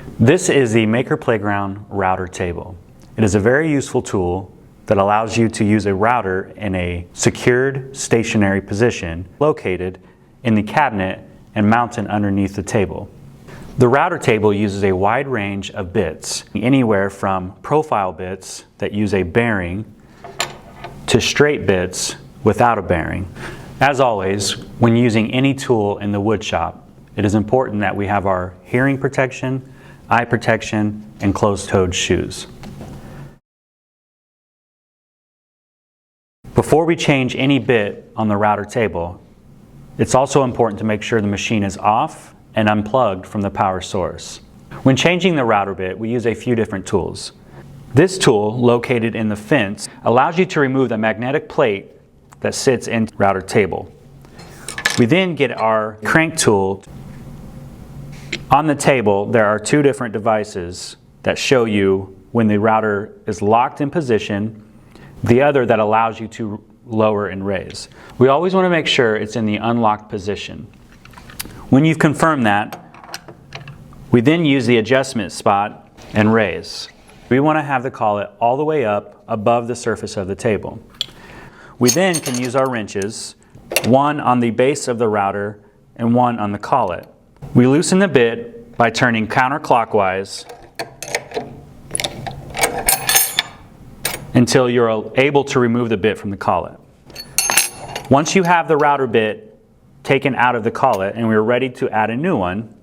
This is the Maker Playground router table. It is a very useful tool that allows you to use a router in a secured stationary position located in the cabinet and mounted underneath the table. The router table uses a wide range of bits, anywhere from profile bits that use a bearing to straight bits without a bearing. As always, when using any tool in the wood shop, it is important that we have our hearing protection, eye protection, and closed-toed shoes. Before we change any bit on the router table, it's also important to make sure the machine is off and unplugged from the power source. When changing the router bit, we use a few different tools. This tool, located in the fence, allows you to remove the magnetic plate that sits in the router table. We then get our crank tool. On the table, there are two different devices that show you when the router is locked in position, the other that allows you to lower and raise. We always want to make sure it's in the unlocked position. When you've confirmed that, we then use the adjustment spot and raise. We want to have the collet all the way up above the surface of the table. We then can use our wrenches, one on the base of the router and one on the collet. We loosen the bit by turning counterclockwise until you're able to remove the bit from the collet. Once you have the router bit taken out of the collet and we're ready to add a new one,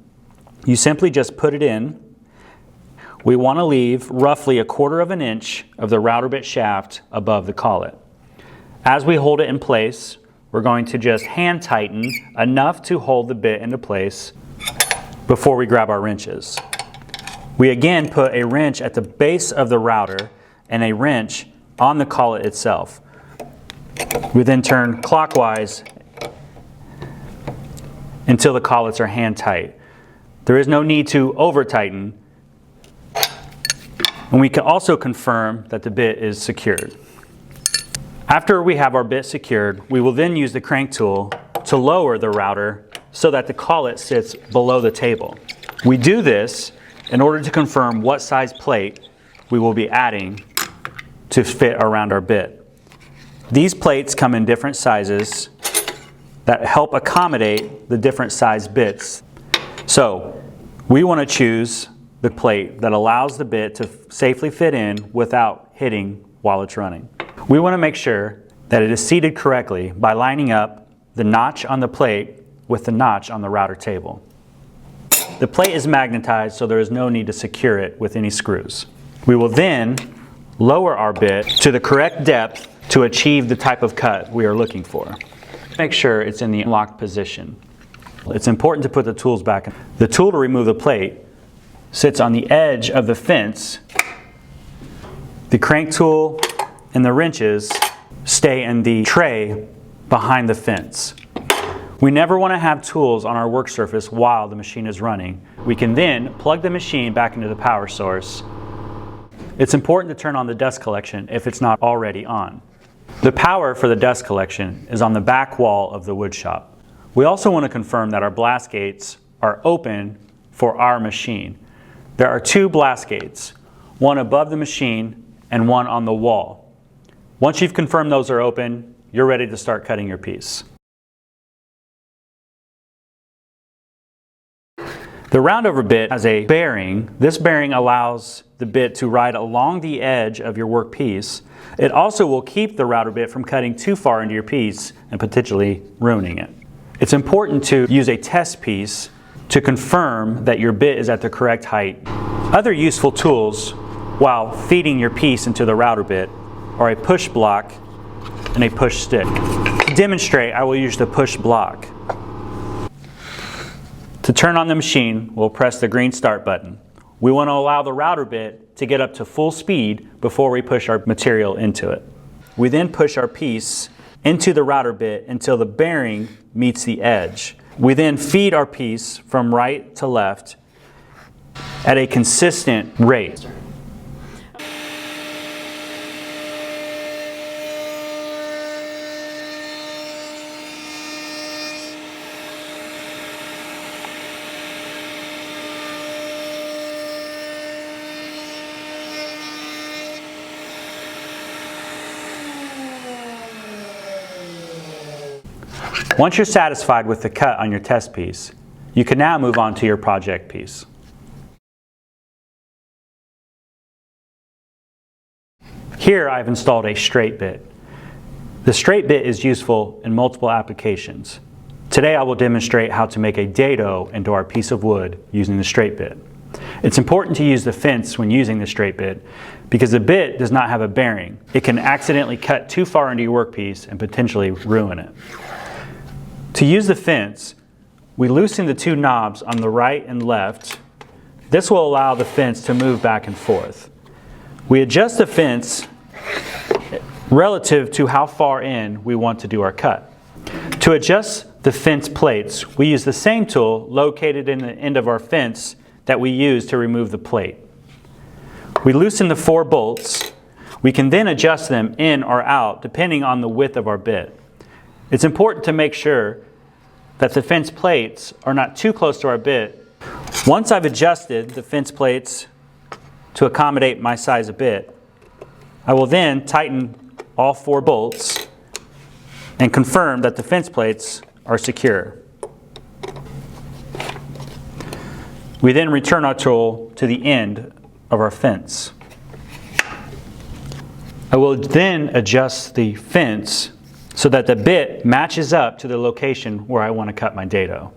you simply just put it in. We want to leave roughly 1/4 inch of the router bit shaft above the collet. As we hold it in place, we're going to just hand tighten enough to hold the bit into place before we grab our wrenches. We again put a wrench at the base of the router and a wrench on the collet itself. We then turn clockwise until the collets are hand tight. There is no need to over tighten, and we can also confirm that the bit is secured. After we have our bit secured, we will then use the crank tool to lower the router so that the collet sits below the table. We do this in order to confirm what size plate we will be adding to fit around our bit. These plates come in different sizes that help accommodate the different size bits. So we want to choose the plate that allows the bit to safely fit in without hitting while it's running. We want to make sure that it is seated correctly by lining up the notch on the plate with the notch on the router table. The plate is magnetized, so there is no need to secure it with any screws. We will then lower our bit to the correct depth to achieve the type of cut we are looking for. Make sure it's in the locked position. It's important to put the tools back in. The tool to remove the plate sits on the edge of the fence. The crank tool and the wrenches stay in the tray behind the fence. We never want to have tools on our work surface while the machine is running. We can then plug the machine back into the power source. It's important to turn on the dust collection if it's not already on. The power for the dust collection is on the back wall of the wood shop. We also want to confirm that our blast gates are open for our machine. There are 2 blast gates, one above the machine and one on the wall. Once you've confirmed those are open, you're ready to start cutting your piece. The roundover bit has a bearing. This bearing allows the bit to ride along the edge of your work piece. It also will keep the router bit from cutting too far into your piece and potentially ruining it. It's important to use a test piece to confirm that your bit is at the correct height. Other useful tools while feeding your piece into the router bit are a push block and a push stick. To demonstrate, I will use the push block. To turn on the machine, we'll press the green start button. We want to allow the router bit to get up to full speed before we push our material into it. We then push our piece into the router bit until the bearing meets the edge. We then feed our piece from right to left at a consistent rate. Once you're satisfied with the cut on your test piece, you can now move on to your project piece. Here I've installed a straight bit. The straight bit is useful in multiple applications. Today I will demonstrate how to make a dado into our piece of wood using the straight bit. It's important to use the fence when using the straight bit because the bit does not have a bearing. It can accidentally cut too far into your workpiece and potentially ruin it. To use the fence, we loosen the two knobs on the right and left. This will allow the fence to move back and forth. We adjust the fence relative to how far in we want to do our cut. To adjust the fence plates, we use the same tool located in the end of our fence that we use to remove the plate. We loosen the 4 bolts. We can then adjust them in or out depending on the width of our bit. It's important to make sure that the fence plates are not too close to our bit. Once I've adjusted the fence plates to accommodate my size of bit, I will then tighten all 4 bolts and confirm that the fence plates are secure. We then return our tool to the end of our fence. I will then adjust the fence so that the bit matches up to the location where I want to cut my dado.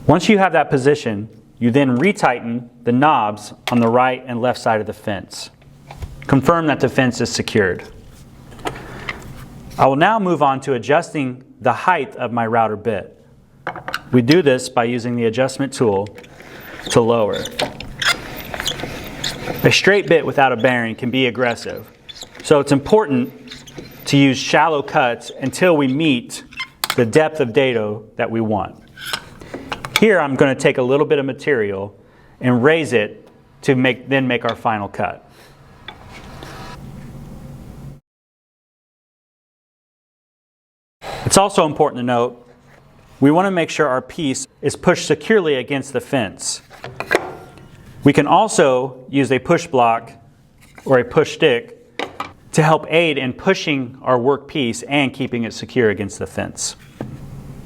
Once you have that position, you then retighten the knobs on the right and left side of the fence. Confirm that the fence is secured. I will now move on to adjusting the height of my router bit. We do this by using the adjustment tool to lower. A straight bit without a bearing can be aggressive, so it's important to use shallow cuts until we meet the depth of dado that we want. Here I'm going to take a little bit of material and raise it to then make our final cut. It's also important to note we want to make sure our piece is pushed securely against the fence. We can also use a push block or a push stick to help aid in pushing our work piece and keeping it secure against the fence.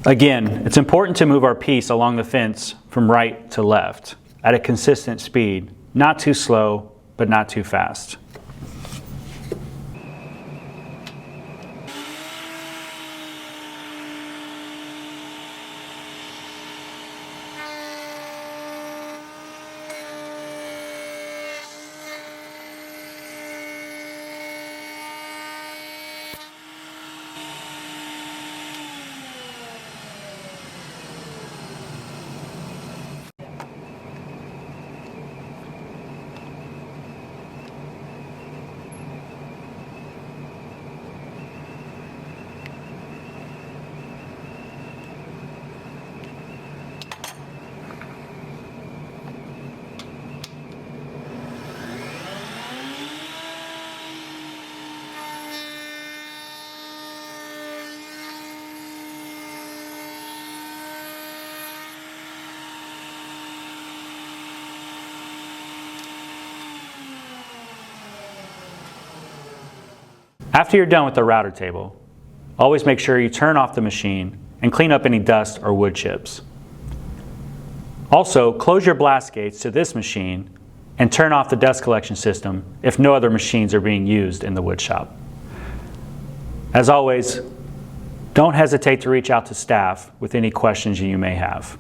Again, it's important to move our piece along the fence from right to left at a consistent speed, not too slow, but not too fast. After you're done with the router table, always make sure you turn off the machine and clean up any dust or wood chips. Also, close your blast gates to this machine and turn off the dust collection system if no other machines are being used in the wood shop. As always, don't hesitate to reach out to staff with any questions you may have.